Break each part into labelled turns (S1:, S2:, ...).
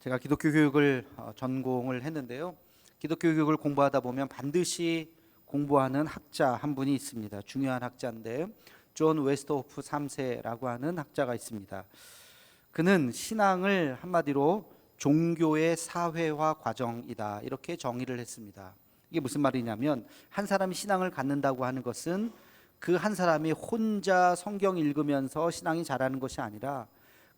S1: 제가 기독교 교육을 전공을 했는데요. 기독교 교육을 공부하다 보면 반드시 공부하는 학자 한 분이 있습니다. 중요한 학자인데 존 웨스트호프 3세라고 하는 학자가 있습니다. 그는 신앙을 한마디로 종교의 사회화 과정이다, 이렇게 정의를 했습니다. 이게 무슨 말이냐면, 한 사람이 신앙을 갖는다고 하는 것은 그 한 사람이 혼자 성경 읽으면서 신앙이 자라는 것이 아니라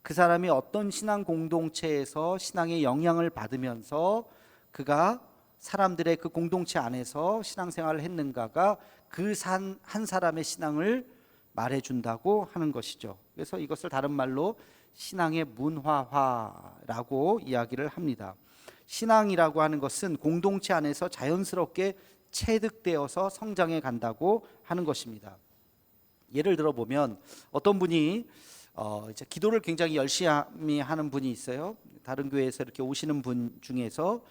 S1: 그 사람이 어떤 신앙 공동체에서 신앙의 영향을 받으면서 그가 사람들의 그 공동체 안에서 신앙생활을 했는가가 그 한 사람의 신앙을 말해준다고 하는 것이죠. 그래서 이것을 다른 말로 신앙의 문화화라고 이야기를 합니다. 신앙이라고 하는 것은 공동체 안에서 자연스럽게 체득되어서 성장해 간다고 하는 것입니다. 예를 들어 보면 어떤 분이 이제 기도를 굉장히 열심히 하는 분이 있어요. 다른 교회에서 이렇게 오시는 분 중에서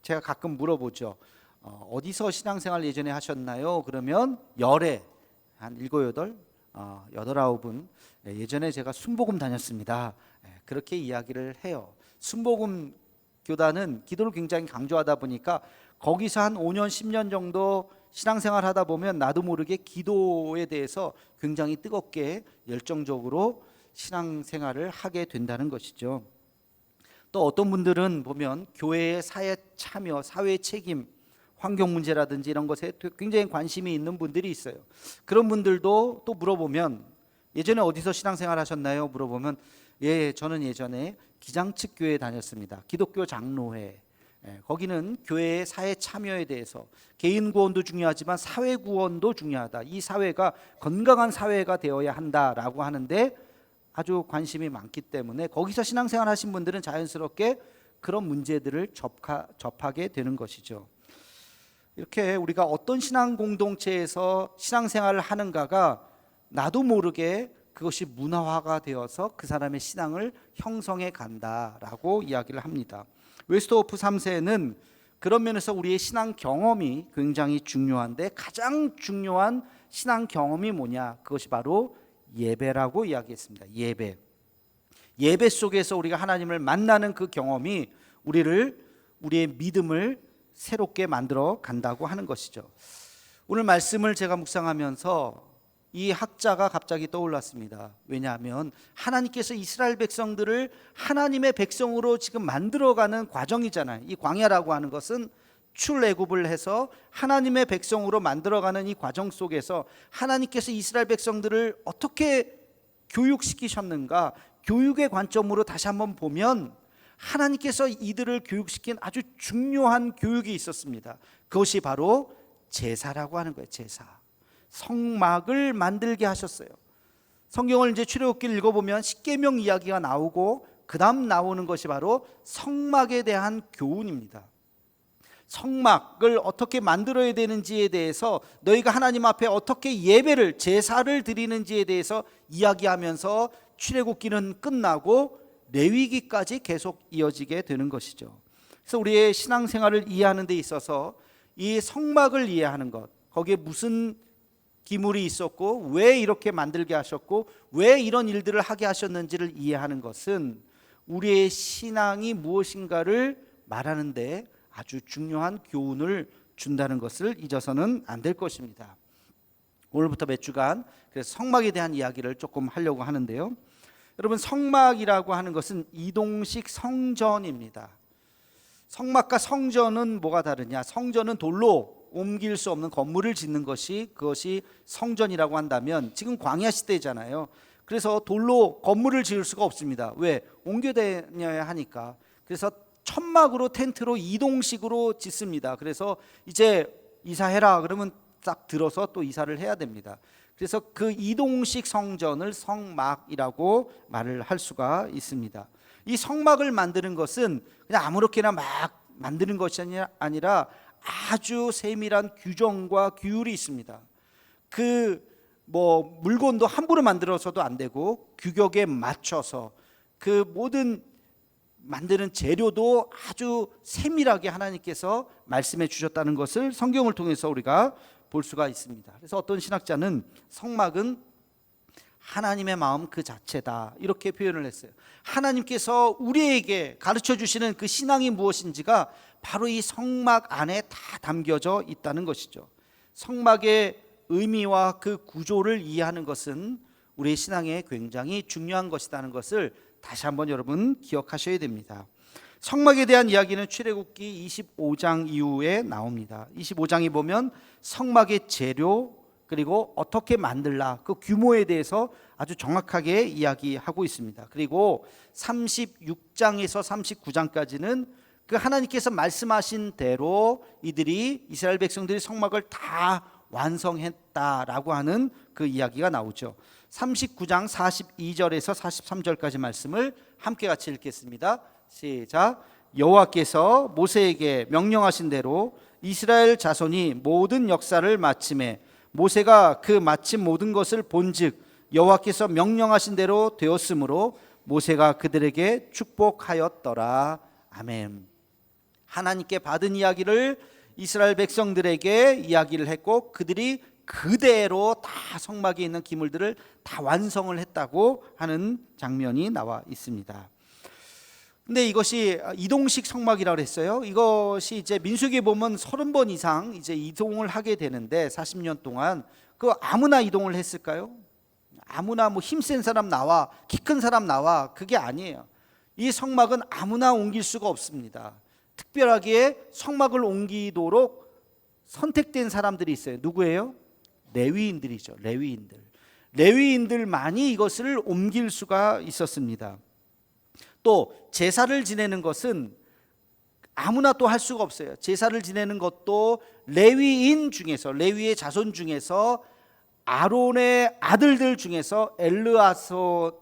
S1: 제가 가끔 물어보죠. 어디서 신앙생활 예전에 하셨나요? 그러면 열에 한 7, 8, 8, 9분 예전에 제가 순복음 다녔습니다. 그렇게 이야기를 해요. 순복음 교단은 기도를 굉장히 강조하다 보니까 거기서 한 5년, 10년 정도 신앙생활 하다 보면 나도 모르게 기도에 대해서 굉장히 뜨겁게 열정적으로 신앙생활을 하게 된다는 것이죠. 또 어떤 분들은 보면 교회의 사회 참여, 사회 책임, 환경 문제라든지 이런 것에 굉장히 관심이 있는 분들이 있어요. 그런 분들도 또 물어보면 예전에 어디서 신앙생활 하셨나요? 물어보면 저는 예전에 기장측 교회에 다녔습니다. 기독교 장로회. 거기는 교회의 사회 참여에 대해서 개인 구원도 중요하지만 사회 구원도 중요하다. 이 사회가 건강한 사회가 되어야 한다라고 하는데 아주 관심이 많기 때문에 거기서 신앙생활 하신 분들은 자연스럽게 그런 문제들을 접하게 되는 것이죠. 이렇게 우리가 어떤 신앙 공동체에서 신앙생활을 하는가가 나도 모르게 그것이 문화화가 되어서 그 사람의 신앙을 형성해 간다라고 이야기를 합니다. 웨스트호프 3세는 그런 면에서 우리의 신앙 경험이 굉장히 중요한데 가장 중요한 신앙 경험이 뭐냐? 그것이 바로 예배라고 이야기했습니다. 예배 속에서 우리가 하나님을 만나는 그 경험이 우리의 믿음을 새롭게 만들어 간다고 하는 것이죠. 오늘 말씀을 제가 묵상하면서 이 학자가 갑자기 떠올랐습니다. 왜냐하면 하나님께서 이스라엘 백성들을 하나님의 백성으로 지금 만들어가는 과정이잖아요. 이 광야라고 하는 것은 출애굽을 해서 하나님의 백성으로 만들어가는 이 과정 속에서 하나님께서 이스라엘 백성들을 어떻게 교육시키셨는가, 교육의 관점으로 다시 한번 보면 하나님께서 이들을 교육시킨 아주 중요한 교육이 있었습니다. 그것이 바로 제사라고 하는 거예요. 제사. 성막을 만들게 하셨어요. 성경을 이제 출애굽기를 읽어보면 십계명 이야기가 나오고 그 다음 나오는 것이 바로 성막에 대한 교훈입니다. 성막을 어떻게 만들어야 되는지에 대해서, 너희가 하나님 앞에 어떻게 예배를, 제사를 드리는지에 대해서 이야기하면서 출애굽기는 끝나고 레위기까지 계속 이어지게 되는 것이죠. 그래서 우리의 신앙생활을 이해하는 데 있어서 이 성막을 이해하는 것, 거기에 무슨 기물이 있었고 왜 이렇게 만들게 하셨고 왜 이런 일들을 하게 하셨는지를 이해하는 것은 우리의 신앙이 무엇인가를 말하는 데 아주 중요한 교훈을 준다는 것을 잊어서는 안 될 것입니다. 오늘부터 몇 주간 그래서 성막에 대한 이야기를 조금 하려고 하는데요. 여러분, 성막이라고 하는 것은 이동식 성전입니다. 성막과 성전은 뭐가 다르냐? 성전은 돌로 옮길 수 없는 건물을 짓는 그것이 성전이라고 한다면, 지금 광야 시대잖아요. 그래서 돌로 건물을 지을 수가 없습니다. 왜? 옮겨 다녀야 하니까. 그래서 천막으로, 텐트로 이동식으로 짓습니다. 그래서 이제 이사해라 그러면 딱 들어서 또 이사를 해야 됩니다. 그래서 그 이동식 성전을 성막이라고 말을 할 수가 있습니다. 이 성막을 만드는 것은 그냥 아무렇게나 막 만드는 것이 아니라 아주 세밀한 규정과 규율이 있습니다. 물건도 함부로 만들어서도 안 되고 규격에 맞춰서 그 모든 만드는 재료도 아주 세밀하게 하나님께서 말씀해 주셨다는 것을 성경을 통해서 우리가 볼 수가 있습니다. 그래서 어떤 신학자는 성막은 하나님의 마음 그 자체다, 이렇게 표현을 했어요. 하나님께서 우리에게 가르쳐 주시는 그 신앙이 무엇인지가 바로 이 성막 안에 다 담겨져 있다는 것이죠. 성막의 의미와 그 구조를 이해하는 것은 우리의 신앙에 굉장히 중요한 것이라는 것을 다시 한번 여러분 기억하셔야 됩니다. 성막에 대한 이야기는 출애굽기 25장 이후에 나옵니다. 25장에 보면 성막의 재료 그리고 어떻게 만들라, 그 규모에 대해서 아주 정확하게 이야기하고 있습니다. 그리고 36장에서 39장까지는 그 하나님께서 말씀하신 대로 이스라엘 백성들이 성막을 다 완성했다라고 하는 그 이야기가 나오죠. 39장 42절에서 43절까지 말씀을 함께 같이 읽겠습니다. 시작. 여호와께서 모세에게 명령하신 대로 이스라엘 자손이 모든 역사를 마침에 모세가 그 마침 모든 것을 본즉 여호와께서 명령하신 대로 되었으므로 모세가 그들에게 축복하였더라. 아멘. 하나님께 받은 이야기를 이스라엘 백성들에게 이야기를 했고 그들이 그대로 다 성막에 있는 기물들을 다 완성을 했다고 하는 장면이 나와 있습니다. 근데 이것이 이동식 성막이라고 했어요. 이것이 이제 민수기에 보면 30번 이상 이제 이동을 하게 되는데 40년 동안 그 아무나 이동을 했을까요? 아무나 뭐 힘센 사람 나와, 키 큰 사람 나와, 그게 아니에요. 이 성막은 아무나 옮길 수가 없습니다. 특별하게 성막을 옮기도록 선택된 사람들이 있어요. 누구예요? 레위인들이죠. 레위인들만이 이것을 옮길 수가 있었습니다. 또 제사를 지내는 것은 아무나 또 할 수가 없어요. 제사를 지내는 것도 레위인 중에서, 레위의 자손 중에서 아론의 아들들 중에서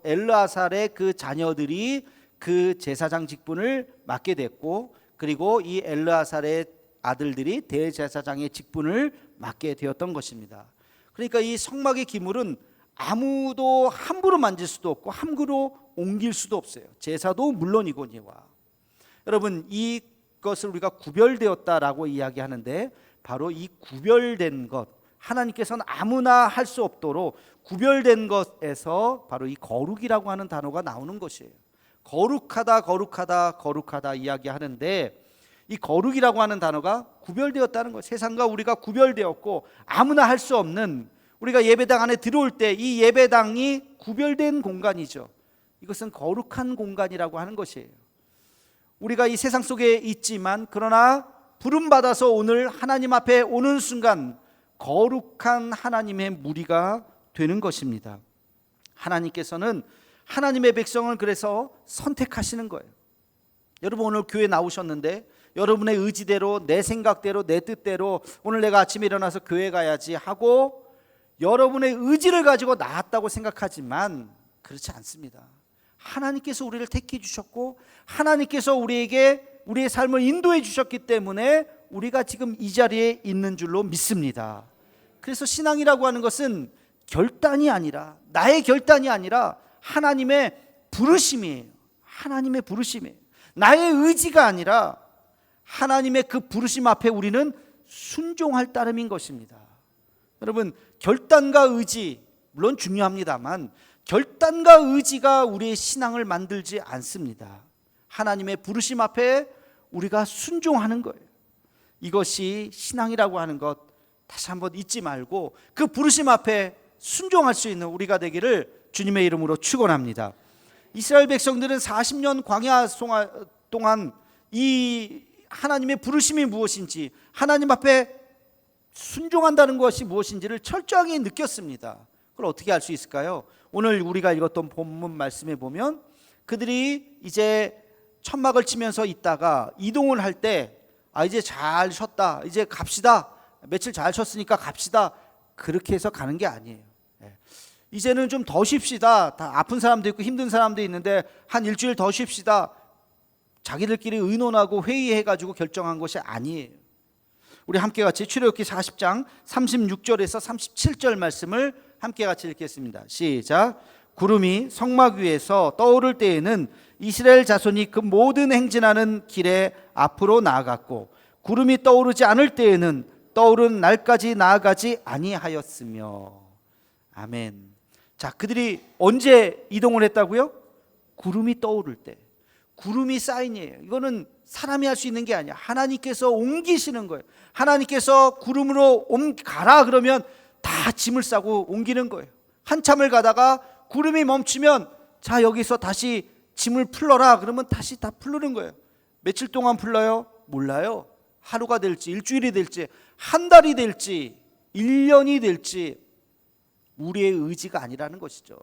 S1: 엘르아살의 그 자녀들이 그 제사장 직분을 맡게 됐고, 그리고 이 엘르아살의 아들들이 대제사장의 직분을 맡게 되었던 것입니다. 그러니까 이 성막의 기물은 아무도 함부로 만질 수도 없고 함부로 옮길 수도 없어요. 제사도 물론이거니와. 여러분, 이것을 우리가 구별되었다라고 이야기하는데 바로 이 구별된 것, 하나님께서는 아무나 할 수 없도록 구별된 것에서 바로 이 거룩이라고 하는 단어가 나오는 것이에요. 거룩하다, 거룩하다, 거룩하다 이야기하는데 이 거룩이라고 하는 단어가 구별되었다는 것, 세상과 우리가 구별되었고 아무나 할 수 없는, 우리가 예배당 안에 들어올 때 이 예배당이 구별된 공간이죠. 이것은 거룩한 공간이라고 하는 것이에요. 우리가 이 세상 속에 있지만 그러나 부름받아서 오늘 하나님 앞에 오는 순간 거룩한 하나님의 무리가 되는 것입니다. 하나님께서는 하나님의 백성을 그래서 선택하시는 거예요. 여러분, 오늘 교회 나오셨는데 여러분의 의지대로, 내 생각대로, 내 뜻대로 오늘 내가 아침에 일어나서 교회 가야지 하고 여러분의 의지를 가지고 나왔다고 생각하지만 그렇지 않습니다. 하나님께서 우리를 택해 주셨고 하나님께서 우리에게 우리의 삶을 인도해 주셨기 때문에 우리가 지금 이 자리에 있는 줄로 믿습니다. 그래서 신앙이라고 하는 것은 결단이 아니라, 나의 결단이 아니라 하나님의 부르심이에요. 하나님의 부르심이에요. 나의 의지가 아니라 하나님의 그 부르심 앞에 우리는 순종할 따름인 것입니다. 여러분, 결단과 의지 물론 중요합니다만 결단과 의지가 우리의 신앙을 만들지 않습니다. 하나님의 부르심 앞에 우리가 순종하는 거예요. 이것이 신앙이라고 하는 것, 다시 한번 잊지 말고 그 부르심 앞에 순종할 수 있는 우리가 되기를 주님의 이름으로 축원합니다. 이스라엘 백성들은 40년 광야 동안 이 하나님의 부르심이 무엇인지, 하나님 앞에 순종한다는 것이 무엇인지를 철저하게 느꼈습니다. 그걸 어떻게 알 수 있을까요? 오늘 우리가 읽었던 본문 말씀에 보면 그들이 이제 천막을 치면서 있다가 이동을 할 때 이제 잘 쉬었다, 이제 갑시다, 며칠 잘 쉬었으니까 갑시다, 그렇게 해서 가는 게 아니에요. 이제는 좀 더 쉽시다, 다 아픈 사람도 있고 힘든 사람도 있는데 한 일주일 더 쉽시다, 자기들끼리 의논하고 회의해가지고 결정한 것이 아니에요. 우리 함께 같이 출애굽기 40장 36절에서 37절 말씀을 함께 같이 읽겠습니다. 시작. 구름이 성막 위에서 떠오를 때에는 이스라엘 자손이 그 모든 행진하는 길에 앞으로 나아갔고 구름이 떠오르지 않을 때에는 떠오른 날까지 나아가지 아니하였으며. 아멘. 자, 그들이 언제 이동을 했다고요? 구름이 떠오를 때. 구름이 사인이에요. 이거는 사람이 할 수 있는 게 아니야. 하나님께서 옮기시는 거예요. 하나님께서 구름으로 가라 그러면 다 짐을 싸고 옮기는 거예요. 한참을 가다가 구름이 멈추면 자, 여기서 다시 짐을 풀러라 그러면 다시 다 풀르는 거예요. 며칠 동안 풀러요? 몰라요. 하루가 될지 일주일이 될지 한 달이 될지 1년이 될지 우리의 의지가 아니라는 것이죠.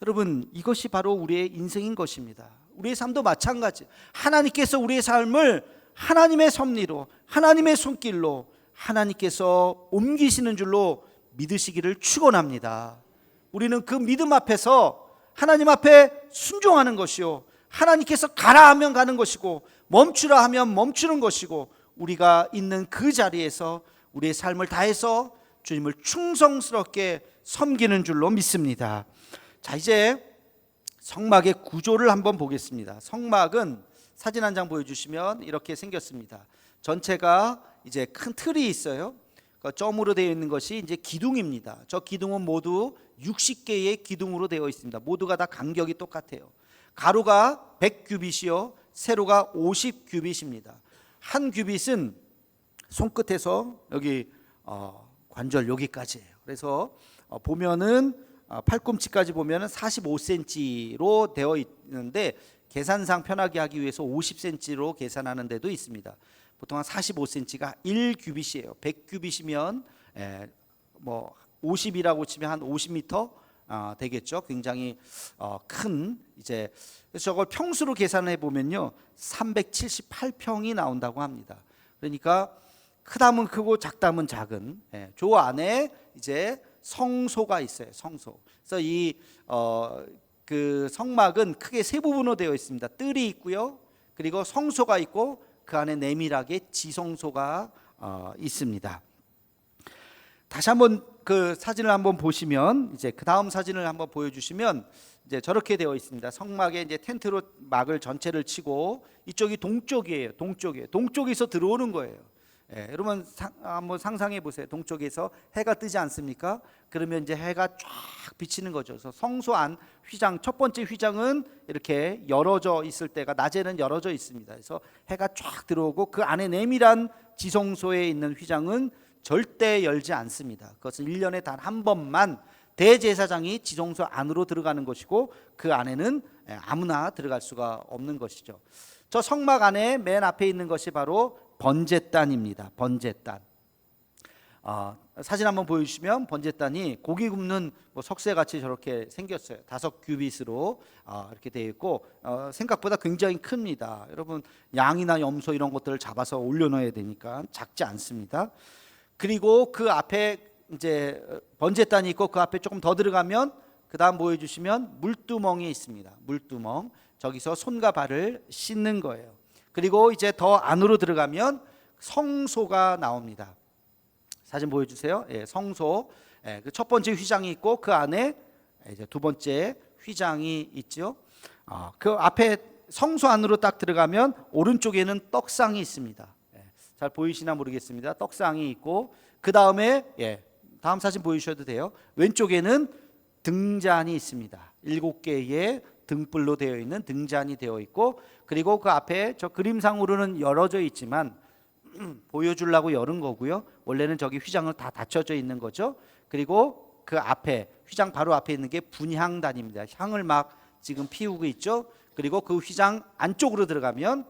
S1: 여러분, 이것이 바로 우리의 인생인 것입니다. 우리의 삶도 마찬가지. 하나님께서 우리의 삶을 하나님의 섭리로, 하나님의 손길로 하나님께서 옮기시는 줄로 믿으시기를 축원합니다. 우리는 그 믿음 앞에서 하나님 앞에 순종하는 것이요, 하나님께서 가라 하면 가는 것이고 멈추라 하면 멈추는 것이고, 우리가 있는 그 자리에서 우리의 삶을 다해서 주님을 충성스럽게 섬기는 줄로 믿습니다. 자, 이제 성막의 구조를 한번 보겠습니다. 성막은 사진 한 장 보여주시면 이렇게 생겼습니다. 전체가 이제 큰 틀이 있어요. 점으로 되어 있는 것이 이제 기둥입니다. 저 기둥은 모두 60개의 기둥으로 되어 있습니다. 모두가 다 간격이 똑같아요. 가로가 100규빗이요, 세로가 50규빗입니다. 한 규빗은 손끝에서 여기 관절 여기까지예요. 그래서 보면은 팔꿈치까지 보면은 45cm로 되어 있는데 계산상 편하게 하기 위해서 50cm로 계산하는 데도 있습니다. 보통 한 45cm가 1규빗이에요. 100규빗이면 뭐 50이라고 치면 한 50m 되겠죠. 굉장히 큰 이제, 그래서 저걸 평수로 계산해 보면요 378평이 나온다고 합니다. 그러니까 크다면 크고 작다면 작은, 저 안에 이제 성소가 있어요. 성소. 그래서 그 성막은 크게 세 부분으로 되어 있습니다. 뜰이 있고요, 그리고 성소가 있고 그 안에 내밀하게 지성소가 있습니다. 다시 한번 그 사진을 한번 보시면, 이제 그 다음 사진을 한번 보여주시면 이제 저렇게 되어 있습니다. 성막에 이제 텐트로 막을 전체를 치고 이쪽이 동쪽이에요. 동쪽에서 들어오는 거예요. 여러분 한번 상상해 보세요. 동쪽에서 해가 뜨지 않습니까? 그러면 이제 해가 쫙 비치는 거죠. 그래서 성소 안 휘장, 첫 번째 휘장은 이렇게 열어져 있을 때가 낮에는 열어져 있습니다. 그래서 해가 쫙 들어오고 그 안에 내밀한 지성소에 있는 휘장은 절대 열지 않습니다. 그것은 1년에 단 한 번만 대제사장이 지성소 안으로 들어가는 것이고 그 안에는 아무나 들어갈 수가 없는 것이죠. 저 성막 안에 맨 앞에 있는 것이 바로 번제단입니다. 번제단. 사진 한번 보여주시면 번제단이 고기 굽는 뭐 석쇠같이 저렇게 생겼어요. 5규빗으로 이렇게 되어 있고 생각보다 굉장히 큽니다. 여러분 양이나 염소 이런 것들을 잡아서 올려놓아야 되니까 작지 않습니다. 그리고 그 앞에 이제 번제단이 있고 그 앞에 조금 더 들어가면 그 다음 보여주시면 물두멍이 있습니다. 물두멍. 저기서 손과 발을 씻는 거예요. 그리고 이제 더 안으로 들어가면 성소가 나옵니다. 사진 보여주세요. 성소. 그 첫 번째 휘장이 있고 그 안에 이제 두 번째 휘장이 있죠. 그 앞에 성소 안으로 딱 들어가면 오른쪽에는 떡상이 있습니다. 잘 보이시나 모르겠습니다. 떡상이 있고 그 다음에 다음 사진 보여주셔도 돼요. 왼쪽에는 등잔이 있습니다. 7개의 등불로 되어 있는 등잔이 되어 있고, 그리고 그 앞에 저 그림상으로는 열어져 있지만 보여주려고 열은 거고요. 원래는 저기 휘장은 다 닫혀져 있는 거죠. 그리고 그 앞에 휘장 바로 앞에 있는 게 분향단입니다. 향을 막 지금 피우고 있죠. 그리고 그 휘장 안쪽으로 들어가면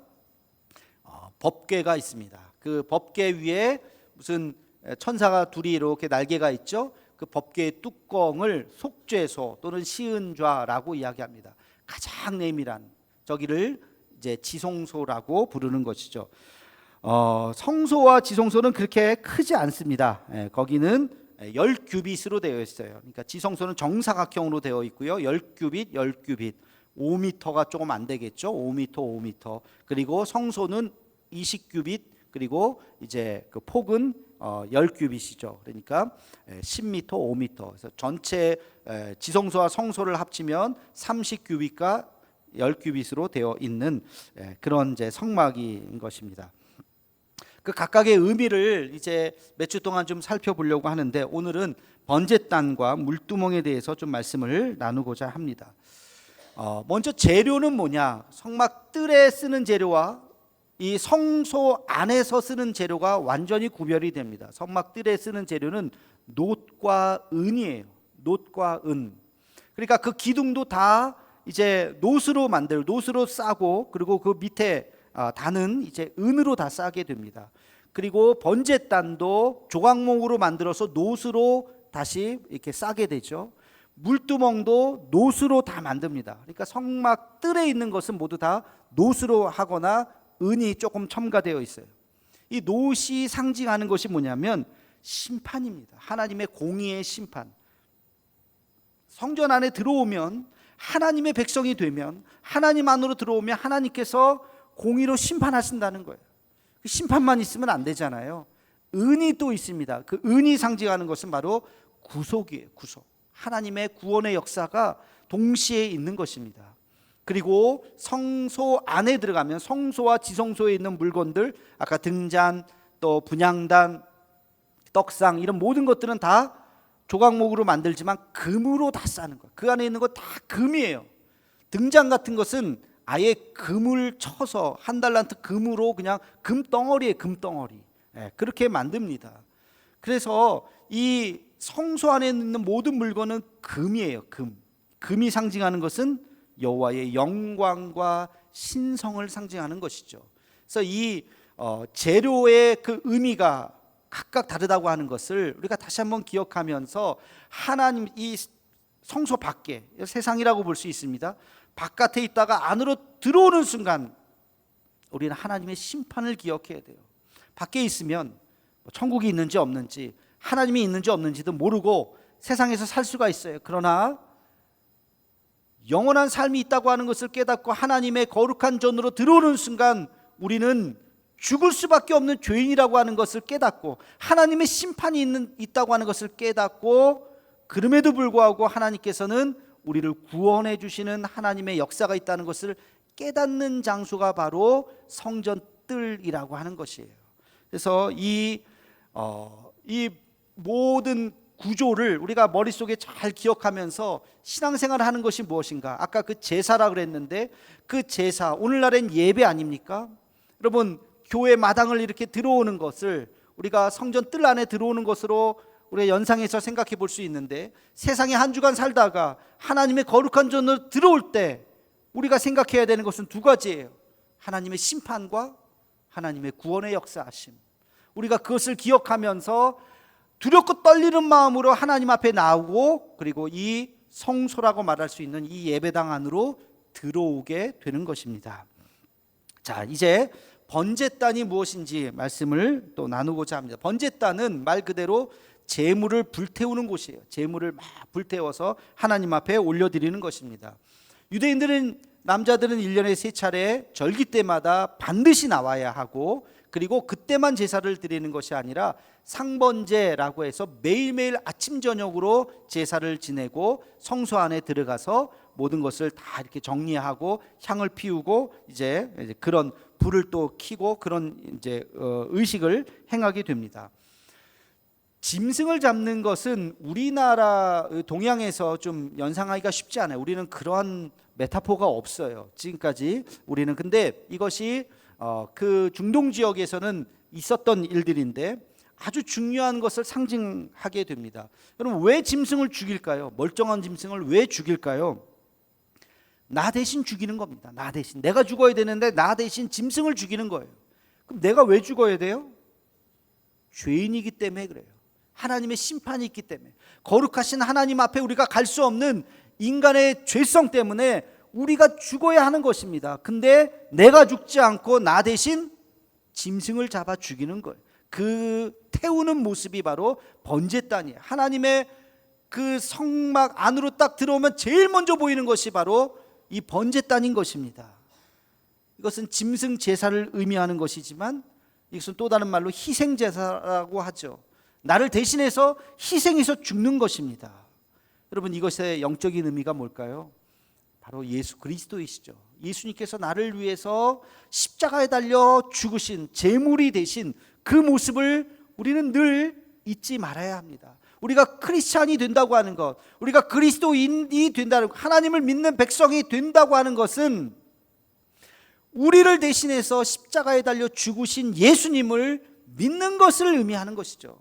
S1: 법궤가 있습니다. 그 법궤 위에 무슨 천사가 둘이 이렇게 날개가 있죠. 그 법궤의 뚜껑을 속죄소 또는 시은좌라고 이야기합니다. 가장 내밀한 저기를 이제 지성소라고 부르는 것이죠. 성소와 지성소는 그렇게 크지 않습니다. 거기는 10규빗으로 되어 있어요. 그러니까 지성소는 정사각형으로 되어 있고요. 10규빗, 10규빗, 5m가 조금 안 되겠죠. 5m, 5m. 그리고 성소는 20규빗, 그리고 이제 그 폭은 10규빗이죠. 그러니까 10m, 5m. 그래서 전체 지성소와 성소를 합치면 30규빗과 10규빗으로 되어 있는 그런 이제 성막인 것입니다. 그 각각의 의미를 이제 몇 주 동안 좀 살펴보려고 하는데, 오늘은 번제단과 물두멍에 대해서 좀 말씀을 나누고자 합니다. 먼저 재료는 뭐냐? 성막 뜰에 쓰는 재료와 이 성소 안에서 쓰는 재료가 완전히 구별이 됩니다. 성막 뜰에 쓰는 재료는 놋과 은이에요. 놋과 은. 그러니까 그 기둥도 다 이제 놋으로 싸고, 그리고 그 밑에 단은 이제 은으로 다 싸게 됩니다. 그리고 번제단도 조각목으로 만들어서 놋으로 다시 이렇게 싸게 되죠. 물두멍도 놋으로 다 만듭니다. 그러니까 성막 뜰에 있는 것은 모두 다 놋으로 하거나 은이 조금 첨가되어 있어요. 이 놋이 상징하는 것이 뭐냐면 심판입니다. 하나님의 공의의 심판. 성전 안에 들어오면, 하나님의 백성이 되면, 하나님 안으로 들어오면 하나님께서 공의로 심판하신다는 거예요. 그 심판만 있으면 안 되잖아요. 은이 또 있습니다. 그 은이 상징하는 것은 바로 구속이에요. 구속. 하나님의 구원의 역사가 동시에 있는 것입니다. 그리고 성소 안에 들어가면 성소와 지성소에 있는 물건들, 아까 등잔, 또 분향단, 떡상, 이런 모든 것들은 다 조각목으로 만들지만 금으로 다 싸는 거예요. 그 안에 있는 거 다 금이에요. 등잔 같은 것은 아예 금을 쳐서 한 달란트 금으로 그냥 금덩어리에 금덩어리, 그렇게 만듭니다. 그래서 이 성소 안에 있는 모든 물건은 금이에요. 금이 상징하는 것은 여호와의 영광과 신성을 상징하는 것이죠. 그래서 이 재료의 그 의미가 각각 다르다고 하는 것을 우리가 다시 한번 기억하면서, 하나님 이 성소 밖에, 세상이라고 볼 수 있습니다. 바깥에 있다가 안으로 들어오는 순간 우리는 하나님의 심판을 기억해야 돼요. 밖에 있으면 천국이 있는지 없는지, 하나님이 있는지 없는지도 모르고 세상에서 살 수가 있어요. 그러나 영원한 삶이 있다고 하는 것을 깨닫고 하나님의 거룩한 전으로 들어오는 순간 우리는 죽을 수밖에 없는 죄인이라고 하는 것을 깨닫고, 하나님의 심판이 있다고 하는 것을 깨닫고, 그럼에도 불구하고 하나님께서는 우리를 구원해 주시는 하나님의 역사가 있다는 것을 깨닫는 장소가 바로 성전 뜰이라고 하는 것이에요. 그래서 이 모든 구조를 우리가 머릿속에 잘 기억하면서 신앙생활을 하는 것이 무엇인가? 아까 그 제사라 그랬는데, 그 제사, 오늘날엔 예배 아닙니까? 여러분, 교회 마당을 이렇게 들어오는 것을 우리가 성전 뜰 안에 들어오는 것으로 우리가 연상해서 생각해 볼 수 있는데, 세상에 한 주간 살다가 하나님의 거룩한 전으로 들어올 때 우리가 생각해야 되는 것은 두 가지예요. 하나님의 심판과 하나님의 구원의 역사하심. 우리가 그것을 기억하면서 두렵고 떨리는 마음으로 하나님 앞에 나오고, 그리고 이 성소라고 말할 수 있는 이 예배당 안으로 들어오게 되는 것입니다. 자, 이제 번제단이 무엇인지 말씀을 또 나누고자 합니다. 번제단은 말 그대로 제물을 불태우는 곳이에요. 제물을 막 불태워서 하나님 앞에 올려드리는 것입니다. 유대인들은, 남자들은 1년에 3차례 절기 때마다 반드시 나와야 하고, 그리고 그때만 제사를 드리는 것이 아니라 상번제라고 해서 매일매일 아침 저녁으로 제사를 지내고 성소 안에 들어가서 모든 것을 다 이렇게 정리하고 향을 피우고 이제 그런 불을 또 켜고 그런 이제 의식을 행하게 됩니다. 짐승을 잡는 것은 우리나라 동양에서 좀 연상하기가 쉽지 않아요. 우리는 그러한 메타포가 없어요. 지금까지 우리는. 근데 이것이 그 중동 지역에서는 있었던 일들인데 아주 중요한 것을 상징하게 됩니다. 여러분, 왜 짐승을 죽일까요? 멀쩡한 짐승을 왜 죽일까요? 나 대신 죽이는 겁니다. 나 대신. 내가 죽어야 되는데 나 대신 짐승을 죽이는 거예요. 그럼 내가 왜 죽어야 돼요? 죄인이기 때문에 그래요. 하나님의 심판이 있기 때문에. 거룩하신 하나님 앞에 우리가 갈 수 없는 인간의 죄성 때문에 우리가 죽어야 하는 것입니다. 근데 내가 죽지 않고 나 대신 짐승을 잡아 죽이는 거예요. 그 태우는 모습이 바로 번제단이에요. 하나님의 그 성막 안으로 딱 들어오면 제일 먼저 보이는 것이 바로 이 번제단인 것입니다. 이것은 짐승 제사를 의미하는 것이지만 이것은 또 다른 말로 희생 제사라고 하죠. 나를 대신해서 희생해서 죽는 것입니다. 여러분, 이것의 영적인 의미가 뭘까요? 바로 예수 그리스도이시죠. 예수님께서 나를 위해서 십자가에 달려 죽으신 제물이 되신 그 모습을 우리는 늘 잊지 말아야 합니다. 우리가 크리스찬이 된다고 하는 것, 우리가 그리스도인이 된다는 것, 하나님을 믿는 백성이 된다고 하는 것은 우리를 대신해서 십자가에 달려 죽으신 예수님을 믿는 것을 의미하는 것이죠.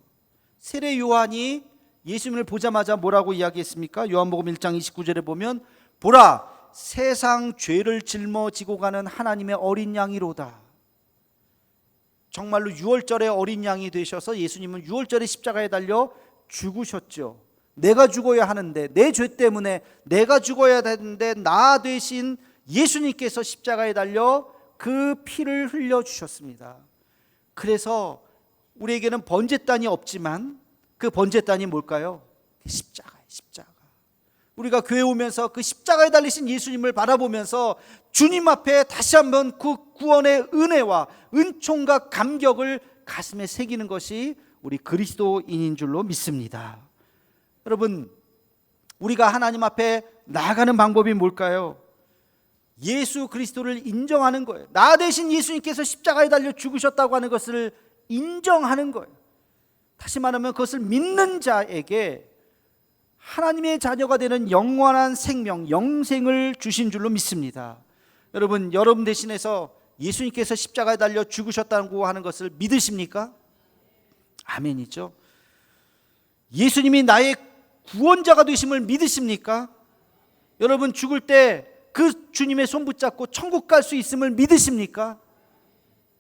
S1: 세례 요한이 예수님을 보자마자 뭐라고 이야기했습니까? 요한복음 1장 29절에 보면 보라, 세상 죄를 짊어지고 가는 하나님의 어린 양이로다. 정말로 유월절에 어린 양이 되셔서 예수님은 유월절에 십자가에 달려 죽으셨죠. 내가 죽어야 하는데, 내 죄 때문에 내가 죽어야 되는데 나 대신 예수님께서 십자가에 달려 그 피를 흘려주셨습니다. 그래서 우리에게는 번제단이 없지만 그 번제단이 뭘까요? 십자가예요. 십자가. 우리가 교회 오면서 그 십자가에 달리신 예수님을 바라보면서 주님 앞에 다시 한번 그 구원의 은혜와 은총과 감격을 가슴에 새기는 것이 우리 그리스도인인 줄로 믿습니다. 여러분, 우리가 하나님 앞에 나아가는 방법이 뭘까요? 예수 그리스도를 인정하는 거예요. 나 대신 예수님께서 십자가에 달려 죽으셨다고 하는 것을 인정하는 거예요. 다시 말하면 그것을 믿는 자에게 하나님의 자녀가 되는 영원한 생명, 영생을 주신 줄로 믿습니다. 여러분, 여러분 대신해서 예수님께서 십자가에 달려 죽으셨다고 하는 것을 믿으십니까? 아멘이죠. 예수님이 나의 구원자가 되심을 믿으십니까? 여러분, 죽을 때 그 주님의 손 붙잡고 천국 갈 수 있음을 믿으십니까?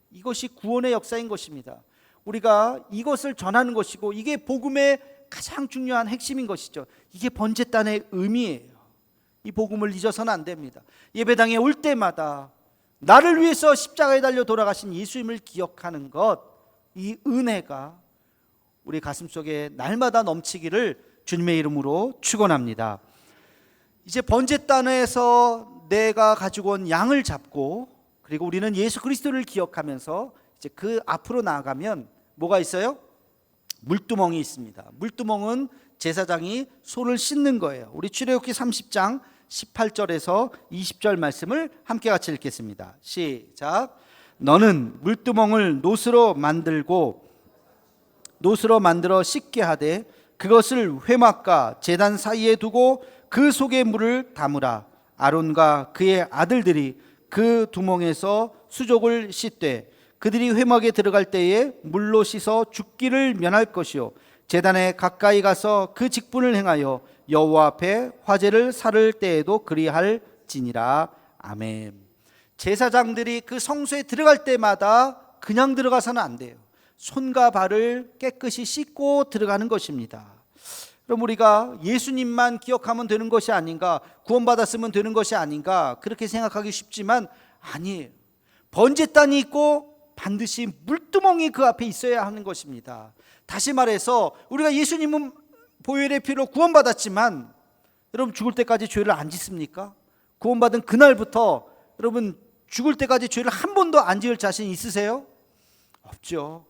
S1: 이것이 구원의 역사인 것입니다. 우리가 이것을 전하는 것이고, 이게 복음의 가장 중요한 핵심인 것이죠. 이게 번제단의 의미예요. 이 복음을 잊어서는 안 됩니다. 예배당에 올 때마다 나를 위해서 십자가에 달려 돌아가신 예수님을 기억하는 것, 이 은혜가 우리 가슴속에 날마다 넘치기를 주님의 이름으로 축원합니다. 이제 번제단에서 내가 가지고 온 양을 잡고, 그리고 우리는 예수 그리스도를 기억하면서 이제 그 앞으로 나아가면 뭐가 있어요? 물두멍이 있습니다. 물두멍은 제사장이 손을 씻는 거예요. 우리 출애굽기 30장 18절에서 20절 말씀을 함께 같이 읽겠습니다. 시작. 너는 물두멍을 노스로 만들어 씻게 하되 그것을 회막과 제단 사이에 두고 그 속에 물을 담으라. 아론과 그의 아들들이 그 두멍에서 수족을 씻되 그들이 회막에 들어갈 때에 물로 씻어 죽기를 면할 것이요 제단에 가까이 가서 그 직분을 행하여 여호와 앞에 화제를 살을 때에도 그리할지니라. 아멘. 제사장들이 그 성소에 들어갈 때마다 그냥 들어가서는 안 돼요. 손과 발을 깨끗이 씻고 들어가는 것입니다. 그럼 우리가 예수님만 기억하면 되는 것이 아닌가, 구원받았으면 되는 것이 아닌가, 그렇게 생각하기 쉽지만 아니에요. 번제단이 있고 반드시 물두멍이 그 앞에 있어야 하는 것입니다. 다시 말해서 우리가 예수님은 보혈의 피로 구원받았지만, 여러분 죽을 때까지 죄를 안 짓습니까? 구원받은 그날부터 여러분 죽을 때까지 죄를 한 번도 안 지을 자신 있으세요? 없죠.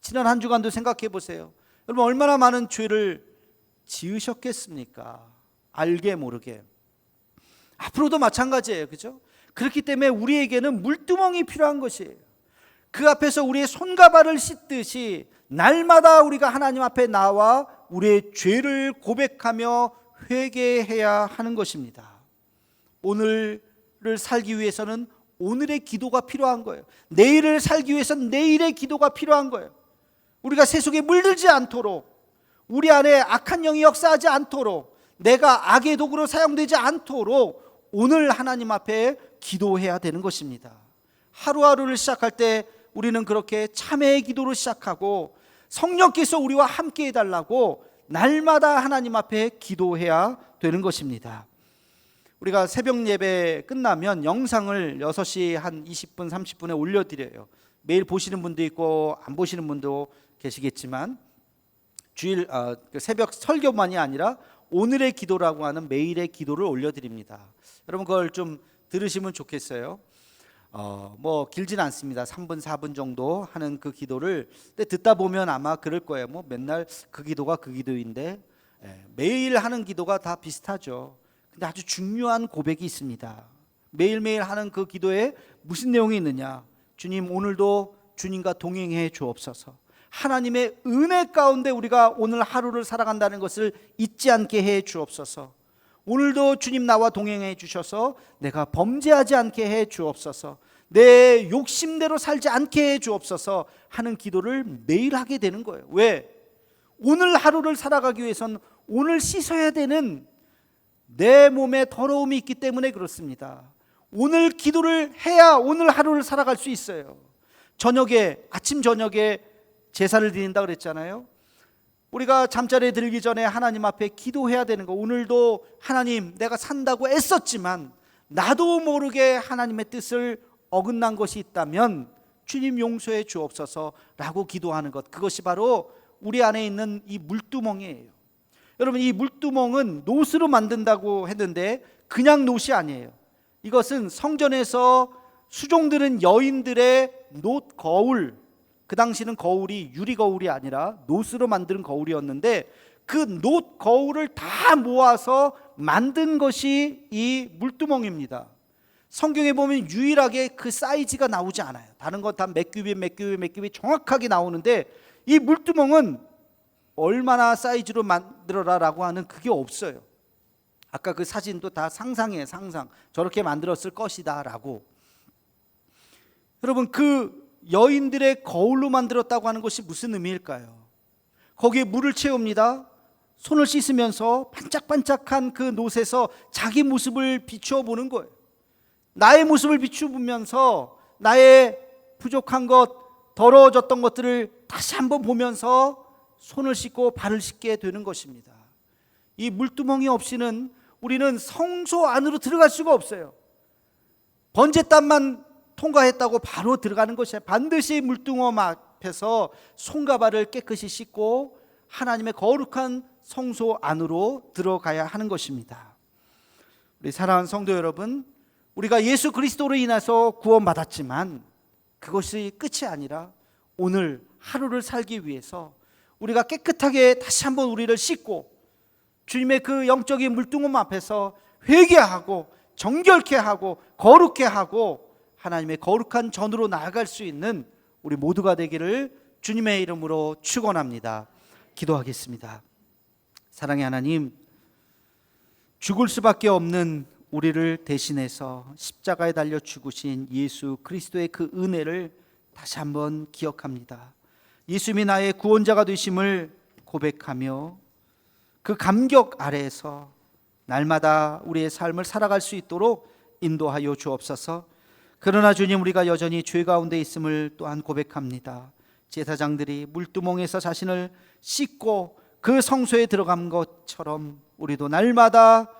S1: 지난 한 주간도 생각해 보세요. 여러분 얼마나 많은 죄를 지으셨겠습니까? 알게 모르게. 앞으로도 마찬가지예요. 그죠? 그렇기 때문에 우리에게는 물두멍이 필요한 것이에요. 그 앞에서 우리의 손과 발을 씻듯이 날마다 우리가 하나님 앞에 나와 우리의 죄를 고백하며 회개해야 하는 것입니다. 오늘을 살기 위해서는 오늘의 기도가 필요한 거예요. 내일을 살기 위해서는 내일의 기도가 필요한 거예요. 우리가 세속에 물들지 않도록, 우리 안에 악한 영이 역사하지 않도록, 내가 악의 도구로 사용되지 않도록 오늘 하나님 앞에 기도해야 되는 것입니다. 하루하루를 시작할 때 우리는 그렇게 참회의 기도로 시작하고 성령께서 우리와 함께 해달라고 날마다 하나님 앞에 기도해야 되는 것입니다. 우리가 새벽 예배 끝나면 영상을 6시 한 20분 30분에 올려드려요. 매일 보시는 분도 있고 안 보시는 분도 계시겠지만 주일 새벽 설교만이 아니라 오늘의 기도라고 하는 매일의 기도를 올려드립니다. 여러분 그걸 좀 들으시면 좋겠어요. 뭐 길지는 않습니다. 3분 4분 정도 하는 그 기도를, 근데 듣다 보면 아마 그럴 거예요. 뭐 맨날 그 기도가 그 기도인데 매일 하는 기도가 다 비슷하죠. 근데 아주 중요한 고백이 있습니다. 매일매일 하는 그 기도에 무슨 내용이 있느냐? 주님, 오늘도 주님과 동행해 주옵소서. 하나님의 은혜 가운데 우리가 오늘 하루를 살아간다는 것을 잊지 않게 해 주옵소서. 오늘도 주님 나와 동행해 주셔서 내가 범죄하지 않게 해 주옵소서. 내 욕심대로 살지 않게 해 주옵소서 하는 기도를 매일 하게 되는 거예요. 왜? 오늘 하루를 살아가기 위해선 오늘 씻어야 되는 내 몸에 더러움이 있기 때문에 그렇습니다. 오늘 기도를 해야 오늘 하루를 살아갈 수 있어요. 아침 저녁에 제사를 드린다 그랬잖아요. 우리가 잠자리에 들기 전에 하나님 앞에 기도해야 되는 거. 오늘도 하나님, 내가 산다고 애썼지만 나도 모르게 하나님의 뜻을 어긋난 것이 있다면 주님 용서해 주옵소서라고 기도하는 것, 그것이 바로 우리 안에 있는 이 물두멍이에요. 여러분, 이 물두멍은 놋으로 만든다고 했는데 그냥 놋이 아니에요. 이것은 성전에서 수종드는 여인들의 놋 거울, 그 당시는 거울이 유리 거울이 아니라 놋으로 만든 거울이었는데 그 놋 거울을 다 모아서 만든 것이 이 물두멍입니다. 성경에 보면 유일하게 그 사이즈가 나오지 않아요. 다른 건 다 몇 큐빅 정확하게 나오는데 이 물두멍은 얼마나 사이즈로 만들어라라고 하는 그게 없어요. 아까 그 사진도 다 상상이에요. 상상. 저렇게 만들었을 것이다 라고. 여러분, 그 여인들의 거울로 만들었다고 하는 것이 무슨 의미일까요? 거기에 물을 채웁니다. 손을 씻으면서 반짝반짝한 그 놋에서 자기 모습을 비추어 보는 거예요. 나의 모습을 비추면서 나의 부족한 것, 더러워졌던 것들을 다시 한번 보면서 손을 씻고 발을 씻게 되는 것입니다. 이 물두멍이 없이는 우리는 성소 안으로 들어갈 수가 없어요. 번제단만 통과했다고 바로 들어가는 것이 반드시 물두멍 앞에서 손과 발을 깨끗이 씻고 하나님의 거룩한 성소 안으로 들어가야 하는 것입니다. 우리 사랑하는 성도 여러분, 우리가 예수 그리스도로 인해서 구원받았지만 그것이 끝이 아니라 오늘 하루를 살기 위해서 우리가 깨끗하게 다시 한번 우리를 씻고 주님의 그 영적인 물두멍 앞에서 회개하고 정결케 하고 거룩케 하고 하나님의 거룩한 전으로 나아갈 수 있는 우리 모두가 되기를 주님의 이름으로 축원합니다. 기도하겠습니다. 사랑의 하나님, 죽을 수밖에 없는 우리를 대신해서 십자가에 달려 죽으신 예수 그리스도의 그 은혜를 다시 한번 기억합니다. 예수님이 나의 구원자가 되심을 고백하며 그 감격 아래에서 날마다 우리의 삶을 살아갈 수 있도록 인도하여 주옵소서. 그러나 주님, 우리가 여전히 죄 가운데 있음을 또한 고백합니다. 제사장들이 물두멍에서 자신을 씻고 그 성소에 들어간 것처럼 우리도 날마다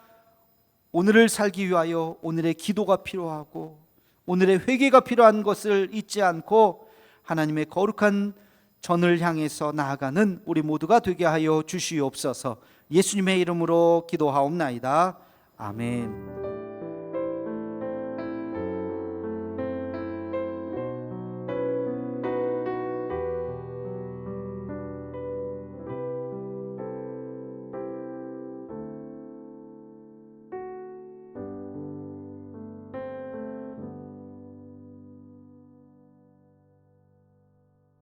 S1: 오늘을 살기 위하여 오늘의 기도가 필요하고 오늘의 회개가 필요한 것을 잊지 않고 하나님의 거룩한 전을 향해서 나아가는 우리 모두가 되게 하여 주시옵소서. 예수님의 이름으로 기도하옵나이다. 아멘.